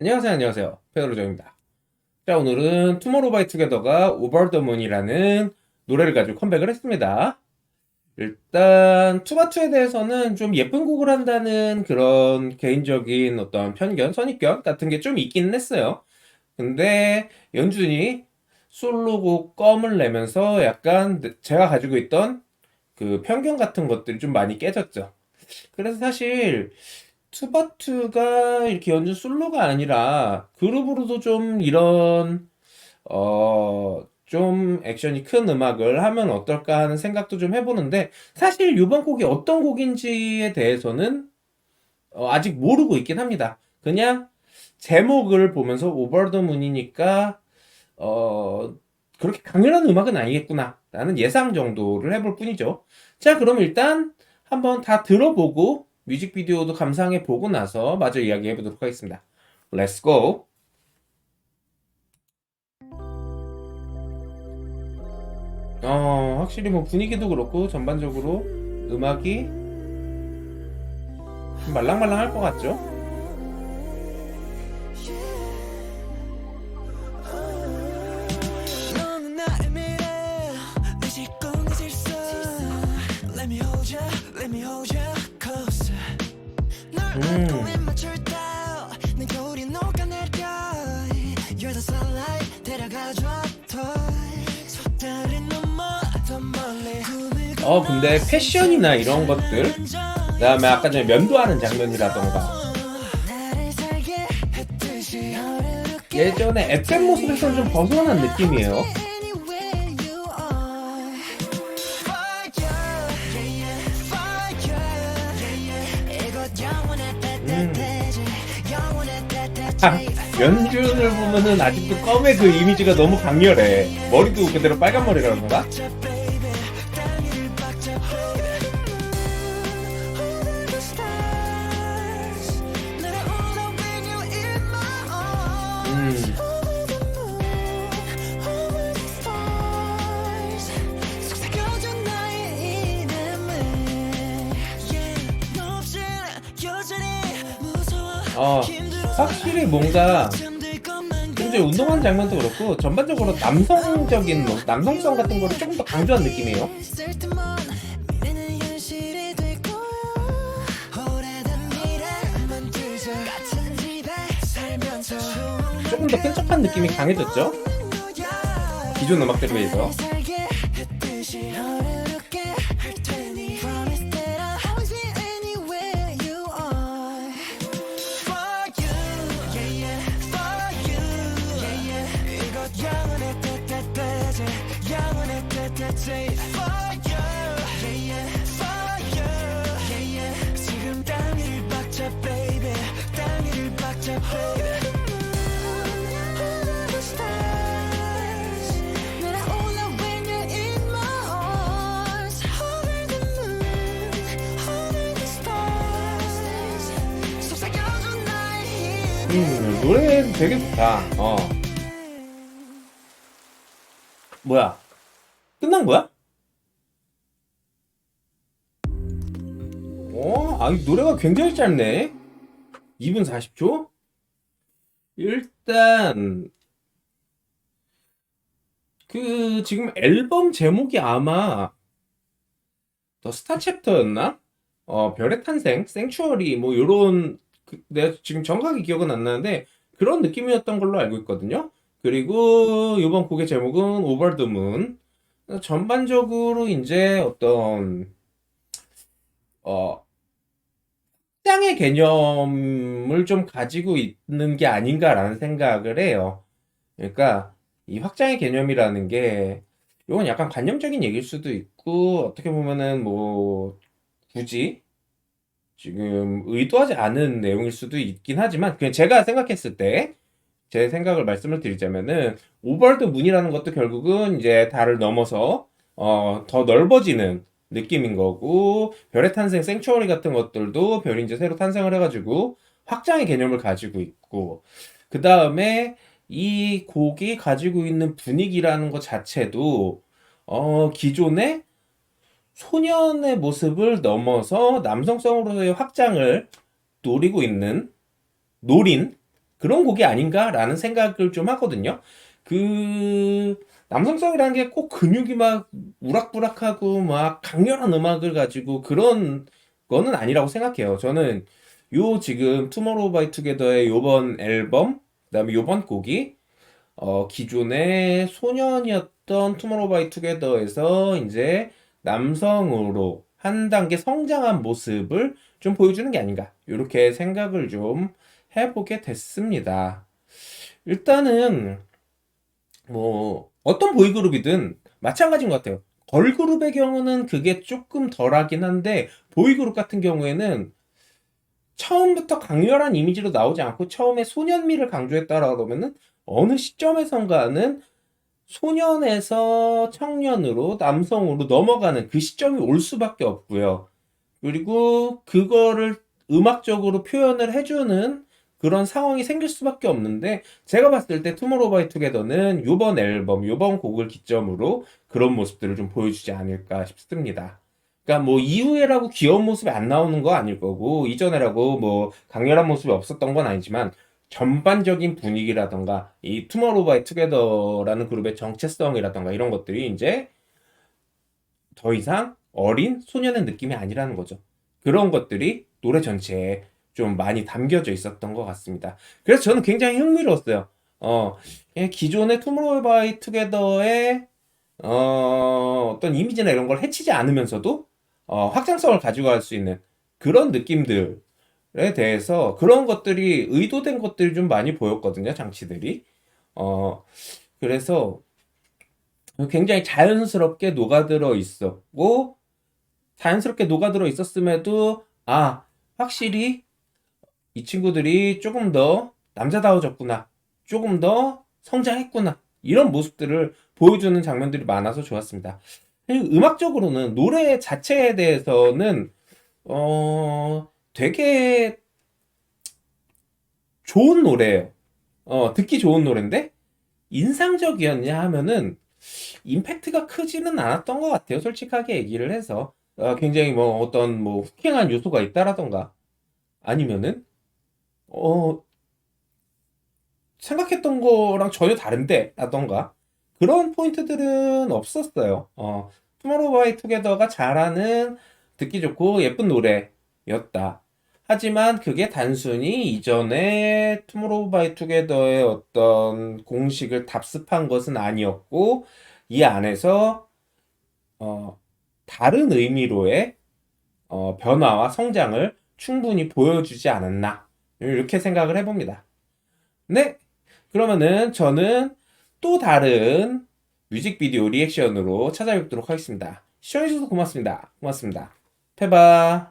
안녕하세요, 안녕하세요. 페어로저입니다. 자, 오늘은 투모로우 바이 투게더가 오버 더 문이라는 노래를 가지고 컴백을 했습니다. 일단 투바투에 대해서는 좀 예쁜 곡을 한다는 그런 개인적인 어떤 편견, 선입견 같은 게 좀 있기는 했어요. 근데 연준이 솔로곡 껌을 내면서 약간 제가 가지고 있던 그 편견 같은 것들이 좀 많이 깨졌죠. 그래서 사실 투바투가 이렇게 연주 솔로가 아니라 그룹으로도 좀 이런 좀 액션이 큰 음악을 하면 어떨까 하는 생각도 좀 해보는데 사실 이번 곡이 어떤 곡인지에 대해서는 아직 모르고 있긴 합니다. 그냥 제목을 보면서 오버 더 문이니까 어, 그렇게 강렬한 음악은 아니겠구나 라는 예상 정도를 해볼 뿐이죠. 자, 그럼 일단 한번 다 들어보고 뮤직비디오도 감상해 보고 나서 마저 이야기해 보도록 하겠습니다. Let's go. 확실히 뭐 분위기도 그렇고 전반적으로 음악이 좀 말랑말랑할 것 같죠? 너는 나의 미래 내 직공의 질서 Let me hold ya, let me hold ya closer 널 안고 음, 입 맞출 때내 겨울이 녹아내려 You're the sunlight 데려가줘 속다리 넘어 더 멀리 꿈을 근데 패션이나 이런 것들, 그다음에 아까 전에 면도하는 장면이라던가 나를 살게 했듯이 너를 예전에 FM 모습에서는 좀 벗어난 느낌이에요. Anywhere you are Fire, yeah, yeah, fire, yeah, yeah. 이곳 영원해 음. 따뜻해지 영원해 아, 따뜻해지 연준을 보면은 아직도 껌의 그 이미지가 너무 강렬해. 머리도 그대로 빨간 머리라는 건가? 박자 baby 땅 위를 박자 baby Under the stars 날아올라 when you're in my arms 음, Over the moon over the stars 속삭여줘 나의 이름을 Yeah 너 없이는 여전히 무서워 어, 힘들어서 확실히 뭔가 잠들 것만 좀 이제 운동하는 장면도 그렇고 전반적으로 남성적인 뭐 남성성 같은 거를 조금 더 강조한 느낌이에요. 있을 듯만 미래는 현실이 될 거야 오래된 미래 만들자 같은 집에 살면서 조금 더 끈적한 느낌이 강해졌죠? 기존 음악들에 비해서. 살게 했듯이 너를 웃게 할 테니 Promise that I'll always be anywhere you are For you, yeah yeah For you, yeah yeah 이곳 영원해 따뜻해지 영원해 따뜻해 For you, yeah yeah For you, yeah yeah 지금 땅 위를 박자 baby 땅 위를 박자 baby Under the stars 날아올라 when you're in my arms Over the moon over the stars 속삭여줘 나의 힘을 노래 되게 좋다. 뭐야? 끝난 거야? 아니, 노래가 굉장히 짧네. 2분 40초? 일단, 지금 앨범 제목이 아마, 더 스타 챕터였나? 별의 탄생, 생추어리, 뭐, 요런, 내가 지금 정확하게 기억은 안 나는데, 그런 느낌이었던 걸로 알고 있거든요. 그리고, 이번 곡의 제목은 오버 더 문. 전반적으로 이제 어떤, 어, 확장의 개념을 좀 가지고 있는 게 아닌가라는 생각을 해요. 그러니까 이 확장의 개념이라는 게 이건 약간 관념적인 얘기일 수도 있고 어떻게 보면은 뭐 굳이 지금 의도하지 않은 내용일 수도 있긴 하지만 그냥 제가 생각했을 때 제 생각을 말씀을 드리자면은 오버월드 문이라는 것도 결국은 이제 달을 넘어서 더 넓어지는 느낌인 거고 별의 탄생 생츄어리 같은 것들도 별이 이제 새로 탄생을 해가지고 확장의 개념을 가지고 있고 그 다음에 이 곡이 가지고 있는 분위기라는 것 자체도 기존의 소년의 모습을 넘어서 남성성으로의 확장을 노리고 있는 노린 그런 곡이 아닌가라는 생각을 좀 하거든요. 그 남성성이라는 게 꼭 근육이 막 우락부락하고 막 강렬한 음악을 가지고 그런 거는 아니라고 생각해요. 저는 요 지금 투모로우 바이 투게더의 요번 앨범 그다음에 요번 곡이 기존의 소년이었던 투모로우 바이 투게더에서 이제 남성으로 한 단계 성장한 모습을 좀 보여주는 게 아닌가 이렇게 생각을 좀 해보게 됐습니다. 일단은 뭐 어떤 보이그룹이든 마찬가지인 것 같아요. 걸그룹의 경우는 그게 조금 덜하긴 한데 보이그룹 같은 경우에는 처음부터 강렬한 이미지로 나오지 않고 처음에 소년미를 강조했다라고 그러면은 어느 시점에선가는 소년에서 청년으로 남성으로 넘어가는 그 시점이 올 수밖에 없고요. 그리고 그거를 음악적으로 표현을 해주는 그런 상황이 생길 수밖에 없는데 제가 봤을 때 투모로우 바이 투게더는 요번 앨범, 요번 곡을 기점으로 그런 모습들을 좀 보여주지 않을까 싶습니다. 그러니까 뭐 이후에라고 귀여운 모습이 안 나오는 거 아닐 거고 이전에라고 뭐 강렬한 모습이 없었던 건 아니지만 전반적인 분위기라던가 이 투모로우 바이 투게더라는 그룹의 정체성이라던가 이런 것들이 이제 더 이상 어린 소년의 느낌이 아니라는 거죠. 그런 것들이 노래 전체에 좀 많이 담겨져 있었던 것 같습니다. 그래서 저는 굉장히 흥미로웠어요. 기존의 투모로우 바이 투게더의 어떤 이미지나 이런 걸 해치지 않으면서도 확장성을 가지고 갈 수 있는 그런 느낌들에 대해서 그런 것들이 의도된 것들이 좀 많이 보였거든요, 장치들이. 어, 그래서 굉장히 자연스럽게 녹아들어 있었고, 자연스럽게 녹아들어 있었음에도, 아, 확실히 이 친구들이 조금 더 남자다워졌구나. 조금 더 성장했구나. 이런 모습들을 보여주는 장면들이 많아서 좋았습니다. 음악적으로는 노래 자체에 대해서는 되게 좋은 노래예요. 듣기 좋은 노래인데 인상적이었냐 하면은 임팩트가 크지는 않았던 것 같아요. 솔직하게 얘기를 해서 굉장히 뭐 어떤 뭐 후킹한 요소가 있다라던가 아니면은 어 생각했던 거랑 전혀 다른데 라던가 그런 포인트들은 없었어요. 투모로우 바이 투게더가 잘하는 듣기 좋고 예쁜 노래였다. 하지만 그게 단순히 이전에 투모로우 바이 투게더의 어떤 공식을 답습한 것은 아니었고 이 안에서 어, 다른 의미로의 변화와 성장을 충분히 보여주지 않았나 이렇게 생각을 해봅니다. 네, 그러면은 저는 또 다른 뮤직비디오 리액션으로 찾아뵙도록 하겠습니다. 시청해주셔서 고맙습니다. 고맙습니다. 페바.